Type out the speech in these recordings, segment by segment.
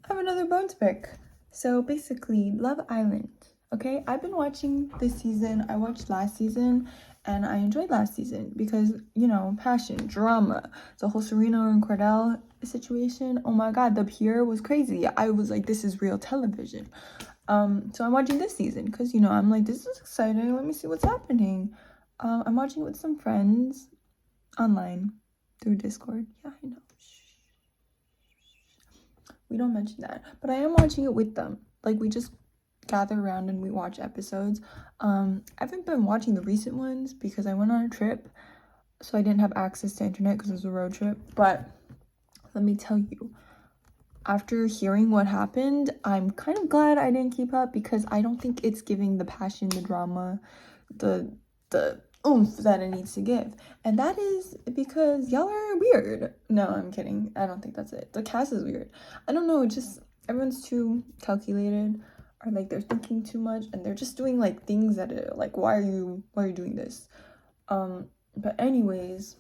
have another bone to pick. So basically, Love Island. Okay, I've been watching this season. I watched last season and I enjoyed last season because, passion, drama, the whole Serena and Cordell situation. Oh my god, the PR was crazy. I was like, this is real television. So I'm watching this season because, I'm like, this is exciting. Let me see what's happening. I'm watching it with some friends online through Discord. Yeah, I know. We don't mention that, but I am watching it with them. Like, we just gather around and we watch episodes. I haven't been watching the recent ones because I went on a trip, so I didn't have access to internet because it was a road trip. But let me tell you, after hearing what happened, I'm kind of glad I didn't keep up because I don't think it's giving the passion, the drama, the oomph that it needs to give. And that is because y'all are weird. No, I'm kidding. I don't think that's it. The cast is weird. I don't know, just everyone's too calculated, or like they're thinking too much, and they're just doing like things that are like, why are you doing this? But anyways,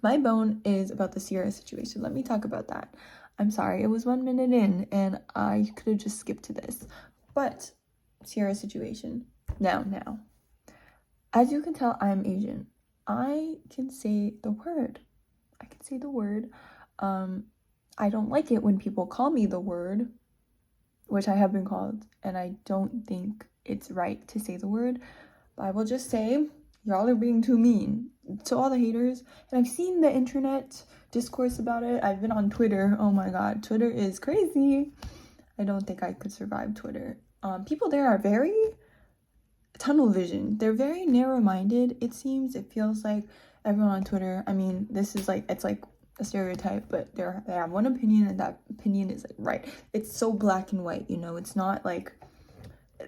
my bone is about the Cierra situation. Let me talk about that. I'm sorry, it was 1 minute in and I could have just skipped to this. But Cierra situation. Now. As you can tell, I'm Asian. I can say the word. I don't like it when people call me the word, which I have been called, and I don't think it's right to say the word. But I will just say, y'all are being too mean. To all the haters, and I've seen the internet discourse about it. I've been on Twitter. Oh my god, Twitter is crazy. I don't think I could survive Twitter. People there are very tunnel vision. They're very narrow-minded. It feels like everyone on Twitter, I mean, this is like, it's like a stereotype, but they have one opinion and that opinion is like right. It's so black and white, it's not like,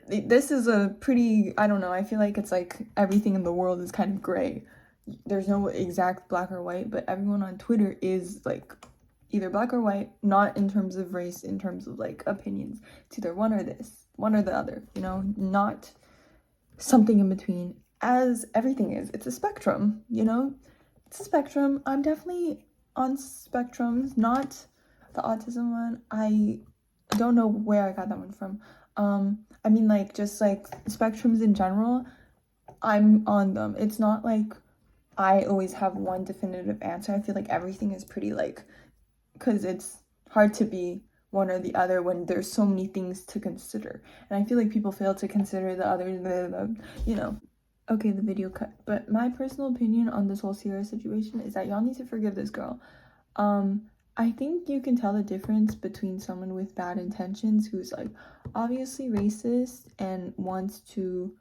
this is a pretty, I don't know, I feel like it's like everything in the world is kind of gray. There's no exact black or white, but everyone on Twitter is like either black or white, not in terms of race, in terms of like opinions. It's either one or the other, not something in between, as everything is. It's a spectrum, it's a spectrum. I'm definitely on spectrums, not the autism one. I don't know where I got that one from. I mean, like, just like spectrums in general, I'm on them. It's not like I always have one definitive answer. I feel like everything is pretty like, because it's hard to be one or the other when there's so many things to consider. And I feel like people fail to consider the other, Okay, the video cut. But my personal opinion on this whole Cierra situation is that y'all need to forgive this girl. I think you can tell the difference between someone with bad intentions who's like obviously racist and wants to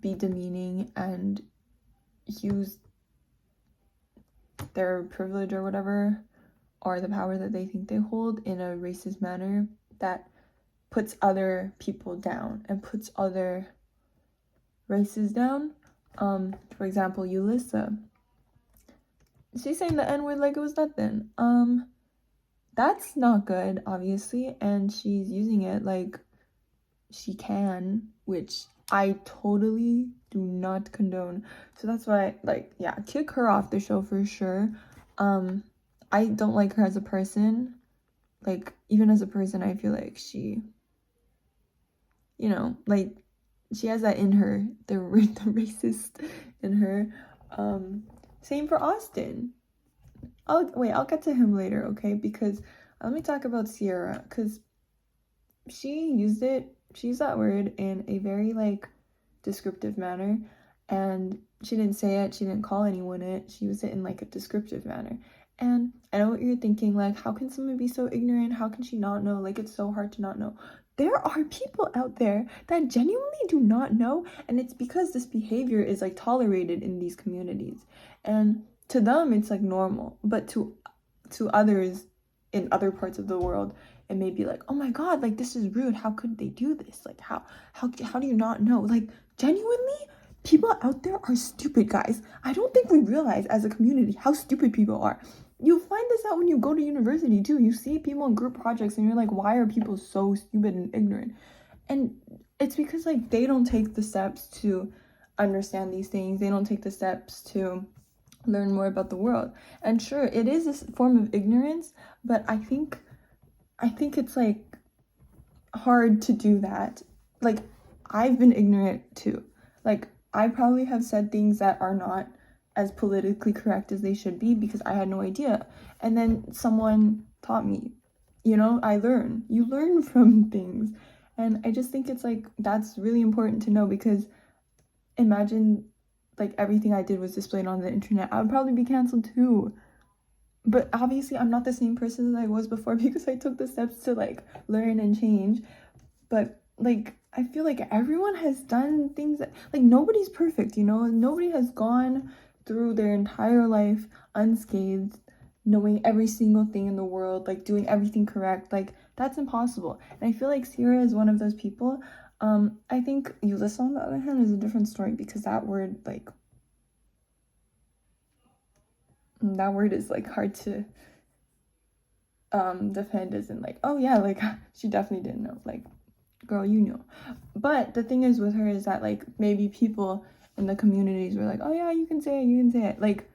be demeaning and use their privilege or whatever, or the power that they think they hold in a racist manner that puts other people down and puts other races down. For example, Yulissa. She's saying the N-word like it was nothing. That's not good, obviously, and she's using it like she can, which I totally do not condone. So that's why, kick her off the show for sure. I don't like her as a person. Like, even as a person, I feel like she, she has that in her, the racist in her. Same for Austin. I'll get to him later, okay? Because let me talk about Cierra, because she used that word in a very, descriptive manner, and she didn't say it, she didn't call anyone it, she used it in, a descriptive manner. And I know what you're thinking, how can someone be so ignorant? How can she not know? It's so hard to not know. There are people out there that genuinely do not know, and it's because this behavior is, tolerated in these communities. And to them, it's, normal. But to others in other parts of the world, it may be oh my god, this is rude. How could they do this? How do you not know? Genuinely, people out there are stupid, guys. I don't think we realize as a community how stupid people are. You find this out when you go to university too. You see people in group projects and you're like, why are people so stupid and ignorant? And it's because they don't take the steps to understand these things. They don't take the steps to learn more about the world. And sure, it is a form of ignorance, but I think I think it's like hard to do that. Like, I've been ignorant too. Like, I probably have said things that are not as politically correct as they should be because I had no idea. And then someone taught me. You know, You learn from things. And I just think it's like that's really important to know because imagine like everything I did was displayed on the internet. I would probably be canceled too. But obviously I'm not the same person as I was before because I took the steps to like learn and change. But like I feel like everyone has done things that like nobody's perfect, you know? Nobody has gone through their entire life unscathed, knowing every single thing in the world, like doing everything correct. Like that's impossible. And I feel like Cierra is one of those people. I think Ulysses on the other hand is a different story because that word is like hard to defend as in like, oh yeah, like she definitely didn't know. Like, girl, you knew. But the thing is with her is that like maybe people in the communities were like, oh yeah, you can say it. Like,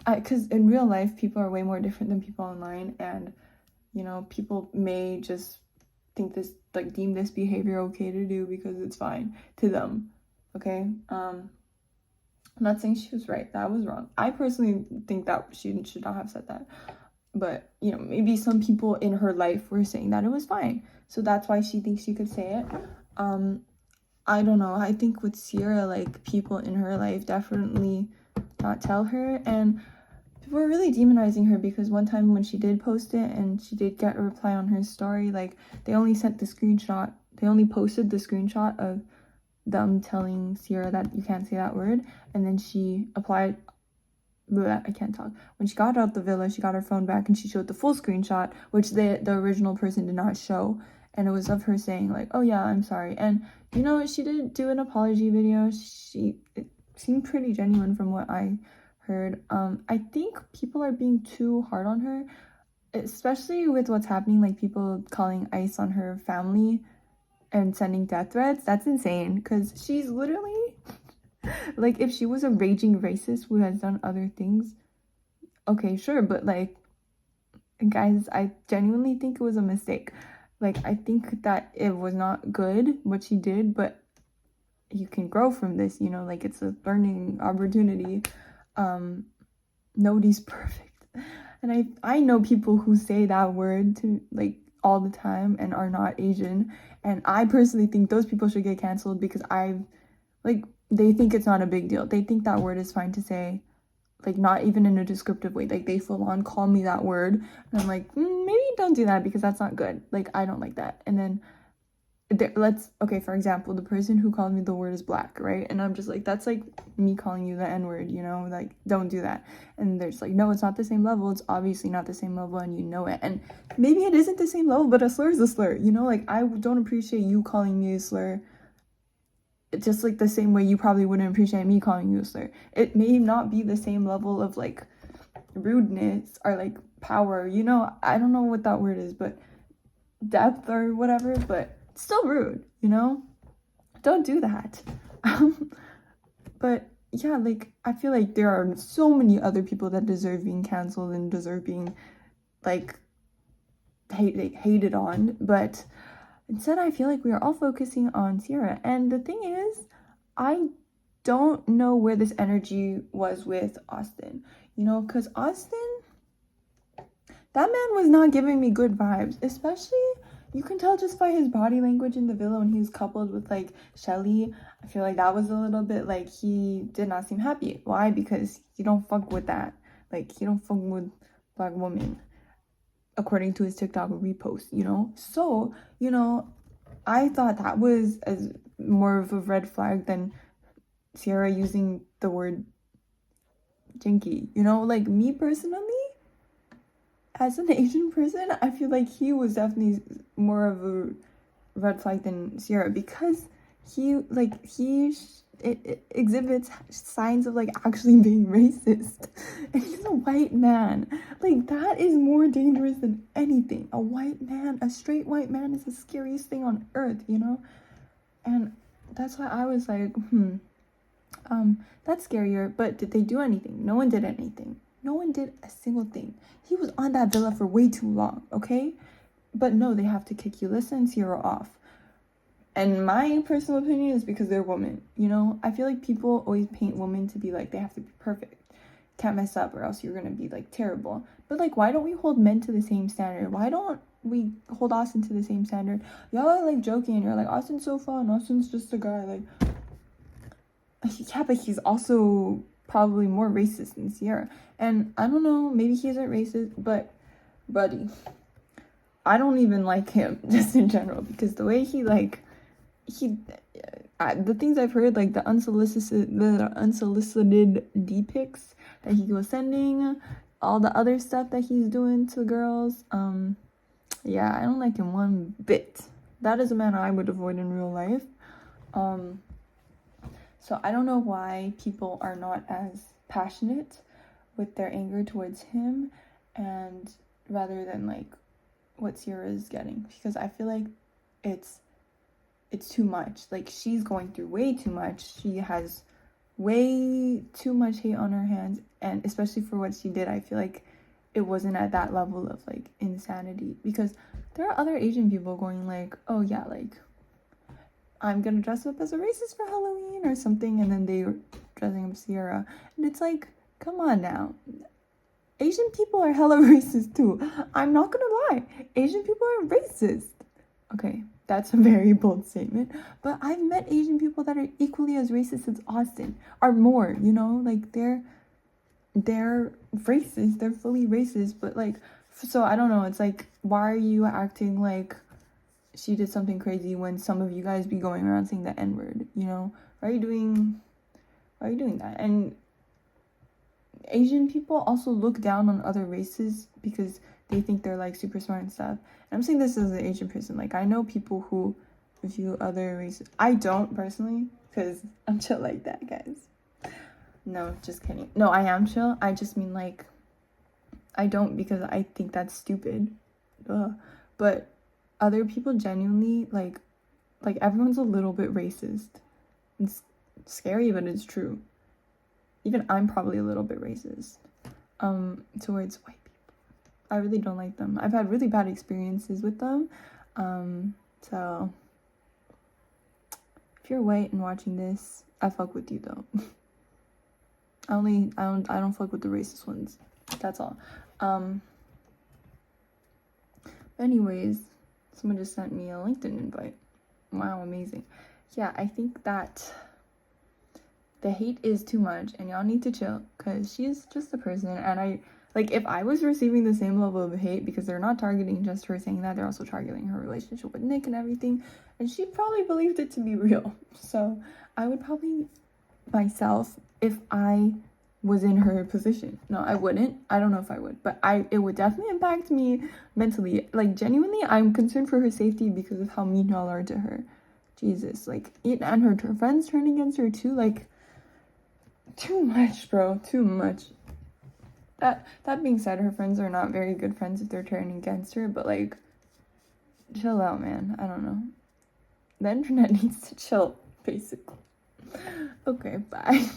because in real life, people are way more different than people online, and you know, people may just think this like deem this behavior okay to do because it's fine to them. Okay. I'm not saying she was right. That was wrong. I personally think that she should not have said that. But, you know, maybe some people in her life were saying that it was fine. So that's why she thinks she could say it. I don't know. I think with Cierra, like, people in her life definitely not tell her. And people were really demonizing her because one time when she did post it and she did get a reply on her story, like, they only posted the screenshot of them telling Cierra that you can't say that word. And then she applied I can't talk. When she got out the villa, she got her phone back and she showed the full screenshot, which the original person did not show. And it was of her saying like, oh yeah, I'm sorry. And you know, she did do an apology video. It seemed pretty genuine from what I heard. I think people are being too hard on her, especially with what's happening, like people calling ICE on her family and sending death threats. That's insane because she's literally like, if she was a raging racist who has done other things, okay, sure, but like, guys, I genuinely think it was a mistake. Like, I think that it was not good what she did, but you can grow from this, you know, like it's a learning opportunity. Nobody's perfect. And I know people who say that word to like all the time and are not Asian. And I personally think those people should get canceled because they think it's not a big deal. They think that word is fine to say, like not even in a descriptive way. Like they full on call me that word. And I'm like, maybe don't do that because that's not good. Like I don't like that. And then for example, the person who called me the word is black, right? And I'm just like, that's like me calling you the N-word, you know? Like, don't do that. And they're just like, no, it's not the same level. It's obviously not the same level and you know it. And maybe it isn't the same level, but a slur is a slur, you know? Like, I don't appreciate you calling me a slur just like the same way you probably wouldn't appreciate me calling you a slur. It may not be the same level of like rudeness or like power, you know? I don't know what that word is, but depth or whatever, but it's still rude, you know? Don't do that. But yeah, like I feel like there are so many other people that deserve being canceled and deserve being like hated on, but instead I feel like we are all focusing on Cierra. And the thing is, I don't know where this energy was with Austin, you know, because Austin, that man was not giving me good vibes, especially you can tell just by his body language in the villa when he was coupled with like Shelly. I feel like that was a little bit like he did not seem happy. Why? Because you don't fuck with that. Like you don't fuck with black women, according to his TikTok repost, you know? So, you know, I thought that was as more of a red flag than Cierra using the word jinky, you know? Like me personally, as an Asian person, I feel like he was definitely more of a red flag than Cierra because it exhibits signs of like actually being racist, and he's a white man. Like that is more dangerous than anything. A white man, a straight white man, is the scariest thing on earth, you know. And that's why I was like, that's scarier. But did they do anything? No one did anything. No one did a single thing. He was on that villa for way too long, okay? but no, they have to kick Yulissa and Cierra off. And my personal opinion is because they're women, you know? I feel like people always paint women to be like, they have to be perfect. Can't mess up or else you're gonna be like terrible. But like, why don't we hold men to the same standard? Why don't we hold Austin to the same standard? Y'all are like joking and you're like, Austin's so fun, Austin's just a guy. Like, yeah, but he's also probably more racist than Cierra. And I don't know, maybe he isn't racist, but buddy, I don't even like him just in general, because the way he like, the things I've heard, like the unsolicited D pics that he was sending, all the other stuff that he's doing to girls, yeah, I don't like him one bit. That is a man I would avoid in real life. So I don't know why people are not as passionate with their anger towards him, and rather than like what Cierra is getting, because I feel like it's too much. Like, she's going through way too much. She has way too much hate on her hands, and especially for what she did, I feel like it wasn't at that level of like insanity, because there are other Asian people going like, oh yeah, like I'm gonna dress up as a racist for Halloween or something, and then they're dressing up Cierra, and it's like, come on now. Asian people are hella racist too. I'm not gonna lie. Asian people are racist. Okay, that's a very bold statement, but I've met Asian people that are equally as racist as Austin, or more, you know, like they're racist, they're fully racist, but like, so I don't know, it's like, why are you acting like she did something crazy when some of you guys be going around saying the N-word, you know? Why are you doing that? And Asian people also look down on other races because they think they're like super smart and stuff. And I'm saying this as an Asian person. Like, I know people who view other races. I don't personally, because I'm chill like that, guys. No, just kidding. No, I am chill. I just mean like, I don't, because I think that's stupid. Ugh. But other people genuinely like everyone's a little bit racist. It's scary, but it's true. Even I'm probably a little bit racist towards white people. I really don't like them. I've had really bad experiences with them. So if you're white and watching this, I fuck with you though. I don't fuck with the racist ones. That's all. Anyways, someone just sent me a LinkedIn invite. Wow, amazing. Yeah, I think that the hate is too much and y'all need to chill, because she's just a person, and I like, if I was receiving the same level of hate, because they're not targeting just her saying that, they're also targeting her relationship with Nick and everything, and she probably believed it to be real. So I would probably myself, if I was in her position, no, I wouldn't, I don't know if I would, but it would definitely impact me mentally. Like, genuinely, I'm concerned for her safety because of how mean y'all are to her. Jesus, like, and her friends turn against her too, like, too much, bro, too much. That being said, her friends are not very good friends if they're turning against her, but like, chill out, man. I don't know. The internet needs to chill, basically. Okay, bye.